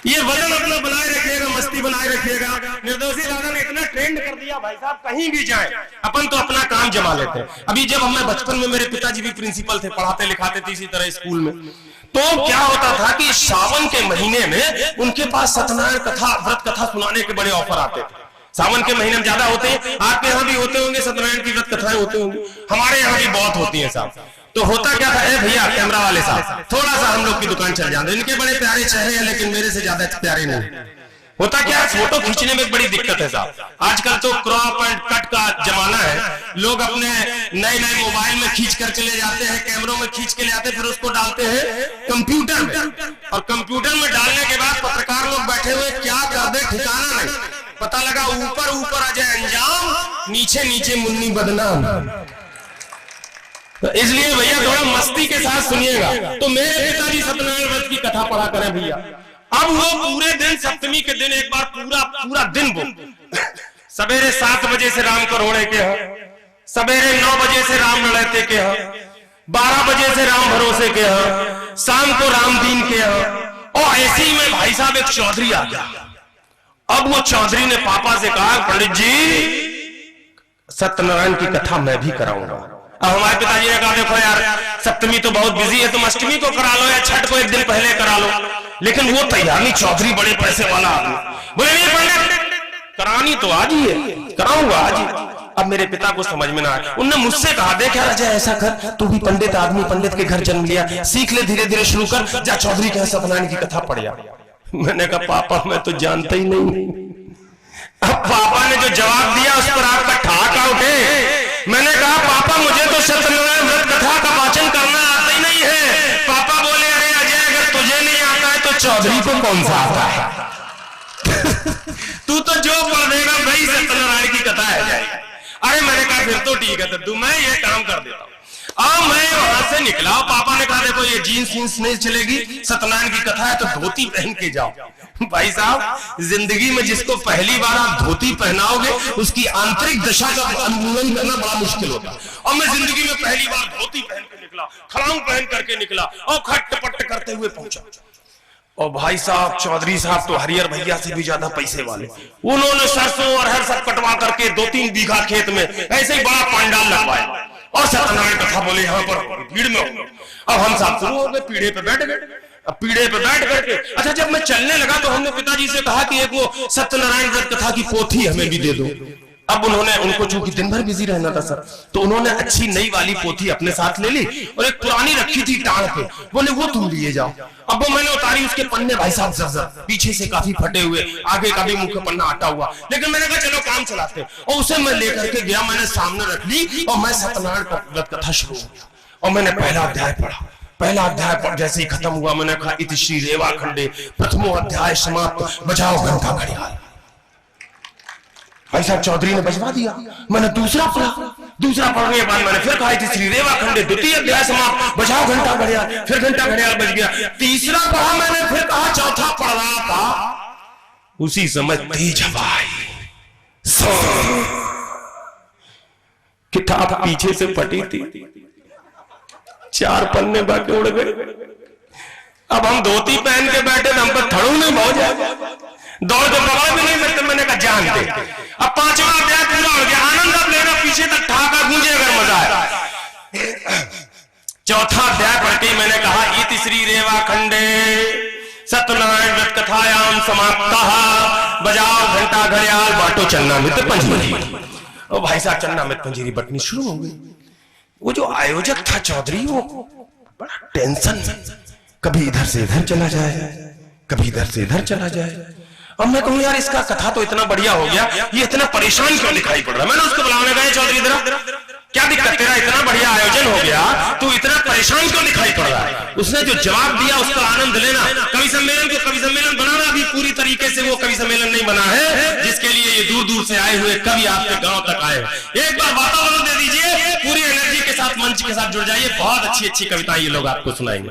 ये वजन अपना बनाए रखिएगा, मस्ती बनाए रखिएगा। निर्दोषी दादा ने इतना ट्रेंड कर दिया भाई साहब, कहीं भी जाए अपन तो अपना काम जमा लेते हैं। अभी जब मैं बचपन में, मेरे पिताजी भी प्रिंसिपल थे, पढ़ाते लिखाते थे इसी तरह स्कूल में, तो क्या होता था कि सावन के महीने में उनके पास सत्यनारायण कथा, व्रत कथा सुनाने के बड़े ऑफर आते थे। सावन के महीने में ज्यादा होते हैं, आपके यहाँ भी होते होंगे, सत्यनारायण की व्रत कथाएं होते होंगे, हमारे यहाँ भी बहुत होती है साहब। तो होता क्या था, ए भैया कैमरा वाले साहब थोड़ा सा हम लोग की दुकान चल जाते, इनके बड़े प्यारे चेहरे हैं लेकिन मेरे से ज्यादा प्यारे नहीं। होता क्या, फोटो खींचने में बड़ी दिक्कत है साहब। आजकल तो क्रॉप एंड कट का जमाना है, लोग अपने नए नए मोबाइल में खींच कर चले जाते हैं, कैमरों में खींच के ले आते हैं, फिर उसको डालते हैं कंप्यूटर में, और कंप्यूटर में डालने के बाद पत्रकार लोग बैठे हुए क्या कर दे ठिकाना नहीं, पता लगा ऊपर ऊपर आ जाए अंजाम, नीचे नीचे मुन्नी बदनाम। तो इसलिए भैया थोड़ा मस्ती के साथ सुनिएगा। तो मेरे पिताजी सत्यनारायण व्रत की कथा पढ़ा करें भैया। अब वो पूरे दिन, सप्तमी के दिन एक बार पूरा दिन वो सवेरे 7 बजे से राम करोड़े के हैं, सवेरे 9 बजे से राम लड़ते के हैं, 12 बजे से राम भरोसे के हैं, शाम को राम दीन के हैं। और ऐसे ही में भाई साहब एक चौधरी आ गया। अब वो चौधरी ने पापा से कहा, पंडित जी सत्यनारायण की कथा मैं भी कराऊंगा। अब हमारे पिताजी ने कहा, देखो यार सप्तमी तो बहुत बिजी है, तुम अष्टमी को करा लो या छठ को एक दिन पहले करा लो। लेकिन वो तैयार नहीं, चौधरी बड़े पैसे वाला आदमी, बोले नहीं पंडित करानी तो आज ही है, कराऊंगा आज ही। अब मेरे पिता को समझ में ना आया, उन्होंने मुझसे कहा, देख यार अजय ऐसा कर, तू भी पंडित आदमी, पंडित के घर जन्म लिया, सीख ले, धीरे धीरे शुरू कर, जा चौधरी के सत्यनारायण की कथा पढ़ जा। मैंने कहा पापा मैं तो जानता ही नहीं। अब पापा ने जो जवाब दिया उस पर आपका ठाका उठे। मैंने कहा पापा मुझे तो सत्यनारायण व्रत कथा का वाचन करना आता ही नहीं है। पापा बोले, अरे अजय अगर तुझे नहीं आता है तो चौधरी को कौन सा आता है? तू तो जो पढ़ देगा भाई सत्यनारायण की कथा है जाएगी। अरे मैंने कहा फिर तो ठीक है तो मैं ये काम कर देता हूँ। अब मैं वहां से निकला, पापा ने कहा देखो ये जीन्स वीन्स नहीं चलेगी, सत्यनारायण की कथा है तो धोती पहन के जाओ। भाई साहब जिंदगी में जिसको पहली बार आप धोती पहनाओगे उसकी आंतरिक दशा का अनुमान करना बड़ा मुश्किल होता है। और मैं जिंदगी में पहली बार धोती पहन के निकला, खड़ाऊ पहन करके निकला और खट पट करते हुए पहुंचा। और भाई साहब चौधरी साहब तो हरियर भैया से भी ज्यादा पैसे वाले, उन्होंने सरसों और हर सब कटवा करके 2-3 बीघा खेत में ऐसे ही बड़ा पंडाल लगवाया और सत्यनारायण कथा बोले यहाँ पर भीड़ में। अब हम साहब शुरू हो गए, पीढ़े पे बैठ गए। अब पीढ़े पे बैठ करके, अच्छा जब मैं चलने लगा तो हमने पिताजी से कहा कि एक वो सत्यनारायण व्रत कथा की पोथी हमें भी दे दो। अब उन्होंने, उनको चूंकि दिन भर बिजी रहना था सर, तो उन्होंने अच्छी नई वाली पोथी अपने साथ ले ली और एक पुरानी रखी थी टांग पे, बोले वो तुम लिए जाओ। अब वो मैंने उतारी, उसके पन्ने भाई साहब जर्जर, पीछे से काफी फटे हुए, आगे का भी मुंह का पन्ना हटा हुआ, लेकिन मैंने कहा चलो काम चलाते। और उसे मैं लेकर के गया, मैंने सामने रख ली और मैं सत्यनारायण व्रत कथा शुरू हो गया। और मैंने पहला अध्याय पढ़ा। पहला अध्याय पर जैसे ही खत्म हुआ मैंने कहा इति श्री रेवा खंडे प्रथमो अध्याय समाप्त, बजाओ घंटा घड़ियाल। भाई साहब चौधरी ने बजवा दिया। मैंने दूसरा पढ़ा, दूसरा पढ़ने के बाद मैंने फिर कहा इति श्री रेवा खंडे द्वितीय अध्याय समाप्त, बजाओ घंटा घड़ियाल। फिर घंटा घड़ियाल बज गया। तीसरा पढ़ा मैंने, फिर कहा चौथा पढ़ रहा था, उसी समय तेज हवा आई, किताब पीछे से फटी थी, 4 पन्ने बाकी उड़ गए। अब हम धोती पहन के बैठे थे, हम पर थड़ू में बहुत जाए, दौड़ के पकड़ भी नहीं सकते। मैंने कहा जान दे। अब 5वां अध्याय पूरा हो गया, आनंद अब लेना, पीछे तक ठाका गूंजे अगर मजा आए। चौथा अध्याय पढ़ के मैंने कहा इति श्री रेवा खंडे सत्यनारायण व्रत कथायाम समाप्तः, बजाओ घंटा घड़ियाल, बाटो चन्ना मित्र पंजीरी। और भाई साहब चन्ना मित्र पंजीरी बटनी शुरू हो गई। वो जो आयोजक था चौधरी, वो बड़ा टेंशन में, कभी इधर से इधर चला जाए, कभी इधर से इधर चला जाए। अब मैं कहूं यार इसका कथा तो इतना बढ़िया हो गया, ये इतना परेशान क्यों दिखाई पड़ रहा है। मैंने उसको बुलाने गए, चौधरी इधर क्या दिक्कत, तेरा इतना बढ़िया आयोजन हो गया, तू इतना परेशान क्यों दिखाई पड़ रहा है। उसने जो जवाब दिया उसका आनंद लेना। कवि सम्मेलन को कवि सम्मेलन बनाना भी पूरी तरीके से वो कवि सम्मेलन नहीं बना है जिसके लिए ये दूर दूर से आए हुए कवि आपके गांव तक आए। एक बार वातावरण दे दीजिए, पूरी एनर्जी के साथ मंच के साथ जुड़ जाइए, बहुत अच्छी अच्छी कविताएं ये लोग आपको सुनाएंगे।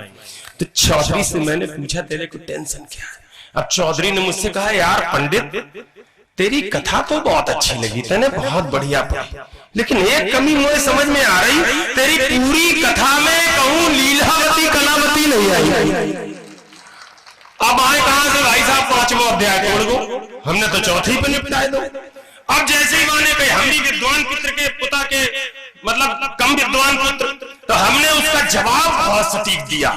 तो चौधरी से मैंने पूछा तेरे को टेंशन क्या है। अब चौधरी ने मुझसे कहा यार पंडित तेरी कथा तो बहुत अच्छी लगी, तेने बहुत बढ़िया पढ़ी, लेकिन एक कमी मुझे समझ में आ रही, तेरी पूरी कथा में कहूं लीलावती कलावती नहीं आई। अब आए कहां से भाई साहब, अध्याय तोड़ दो, हमने तो चौथी पे निपटाए दो। अब जैसे ही माने कहे हम भी विद्वान पुत्र के पुता के मतलब कम विद्वान पुत्र, तो हमने उसका जवाब बहुत सटीक दिया।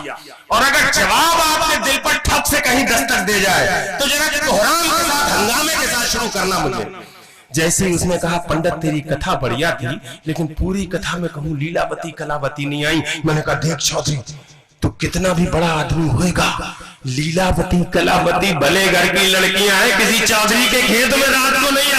और अगर जवाब आपके दिल पर ठप से कहीं दस्तक दे जाए तो जरा कोहराम के साथ हंगामे के साथ शुरू करना मुझे। जैसे ही उसने कहा पंडित तेरी कथा बढ़िया थी, लेकिन पूरी कथा में कहूं लीलावती कलावती नहीं आई। मैंने कहा देख चौधरी, तो कितना भी बड़ा आदमी होएगा, लीलावती कलावती भले घर की लड़कियां हैं, किसी चौधरी के खेत में रात को नहीं